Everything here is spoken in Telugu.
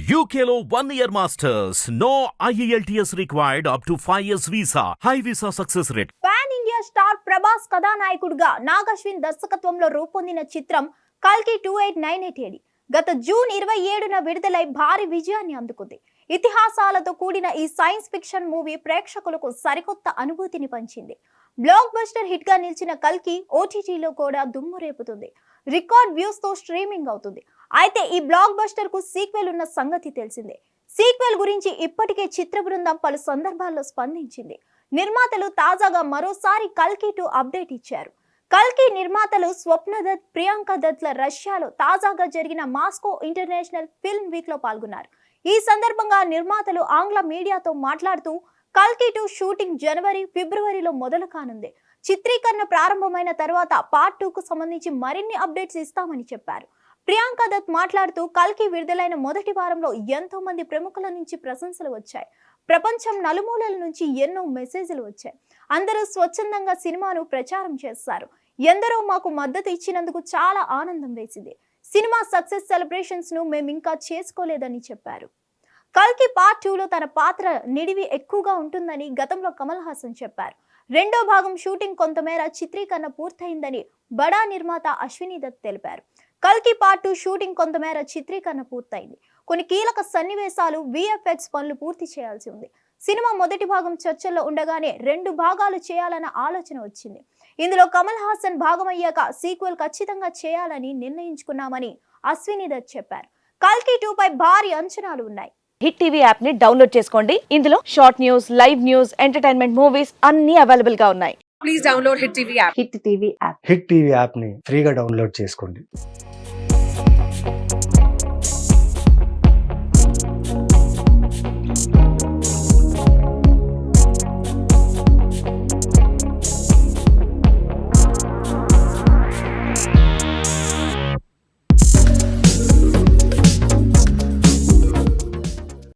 UKLO 1 year masters. No IELTS required up to 5 years visa. High visa success rate. Pan India star Prabhas కథానాయకుడిగా నాగశ్విన్ దర్శకత్వంలో రూపొందిన చిత్రం కల్కి 28988 గత జూన్ 27న విడుదలై భారీ విజయాన్ని అందుకుంది. ఇతిహాసాలతో కూడిన ఈ సైన్స్ ఫిక్షన్ మూవీ ప్రేక్షకులకు సరికొత్త అనుభూతిని పంచింది. బ్లాక్ బస్టర్ హిట్ గా నిలిచిన కల్కి ఓటీటీలో కూడా దుమ్ము రేపుతుంది. రికార్డ్ వ్యూస్ తో స్ట్రీమింగ్ అవుతుంది. అయితే ఈ బ్లాక్ బస్టర్ కు సీక్వెల్ ఉన్న సంగతి తెలిసిందే. సీక్వెల్ గురించి ఇప్పటికే చిత్ర బృందం పలు సందర్భాల్లో స్పందించింది. నిర్మాతలు తాజాగా మరోసారి కల్కి 2 అప్డేట్ ఇచ్చారు. కల్కి నిర్మాతలు స్వప్న దత్, ప్రియాంక దత్ల రష్యాలో తాజాగా జరిగిన మాస్కో ఇంటర్నేషనల్ ఫిల్మ్ వీక్ లో పాల్గొన్నారు. ఈ సందర్భంగా నిర్మాతలు ఆంగ్ల మీడియాతో మాట్లాడుతూ కల్కి 2 షూటింగ్ జనవరి, ఫిబ్రవరిలో మొదలు కానుంది. చిత్రీకరణ ప్రారంభమైన తర్వాత పార్ట్ 2 కు సంబంధించి మరిన్ని అప్డేట్స్ ఇస్తామని చెప్పారు. ప్రియాంక దత్ మాట్లాడుతూ కల్కి విడుదలైన మొదటి వారంలో ఎంతో మంది ప్రముఖుల నుంచి ప్రశంసలు వచ్చాయి. ప్రపంచం నలుమూలల నుంచి ఎన్నో మెసేజ్లు వచ్చాయి. అందరూ స్వచ్ఛందంగా సినిమాను ప్రచారం చేస్తారు. ఎందరో మాకు మద్దతు ఇచ్చినందుకు చాలా ఆనందం వేసింది. సినిమా సక్సెస్ సెలబ్రేషన్స్ ను మేము ఇంకా చేసుకోలేదని చెప్పారు. కల్కి పార్ట్ 2లో తన పాత్ర నిడివి ఎక్కువగా ఉంటుందని గతంలో కమల్ హాసన్ చెప్పారు. రెండో భాగం షూటింగ్ కొంతమేర చిత్రీకరణ పూర్తయిందని బడా నిర్మాత అశ్విని దత్ తెలిపారు. కల్కి పార్ట్ 2 షూటింగ్ కొంతమేర చిత్రీకరణ పూర్తయింది. కొన్ని కీలక సన్నివేశాలు, VFX పనులు పూర్తి చేయాల్సి ఉంది. సినిమా మొదటి భాగం చర్చల్లో ఉండగానే 2 భాగాలు చేయాలన్న ఆలోచన వచ్చింది. ఇందులో కమల్ హాసన్ భాగమయ్యాక సీక్వెల్ ఖచ్చితంగా చేయాలని నిర్ణయించుకున్నామని అశ్విని దత్ చెప్పారు. కల్కి 2 పై భారీ అంచనాలు ఉన్నాయి. హిట్ టీవీ యాప్ ని డౌన్లోడ్ చేసుకోండి. ఇందులో short news, live news, entertainment movies అన్ని అవైలబుల్ గా ఉన్నాయి. Please download Hit TV app. Hit TV app hit TV యాప్ని ఫ్రీగా డౌన్లోడ్ చేసుకోండి.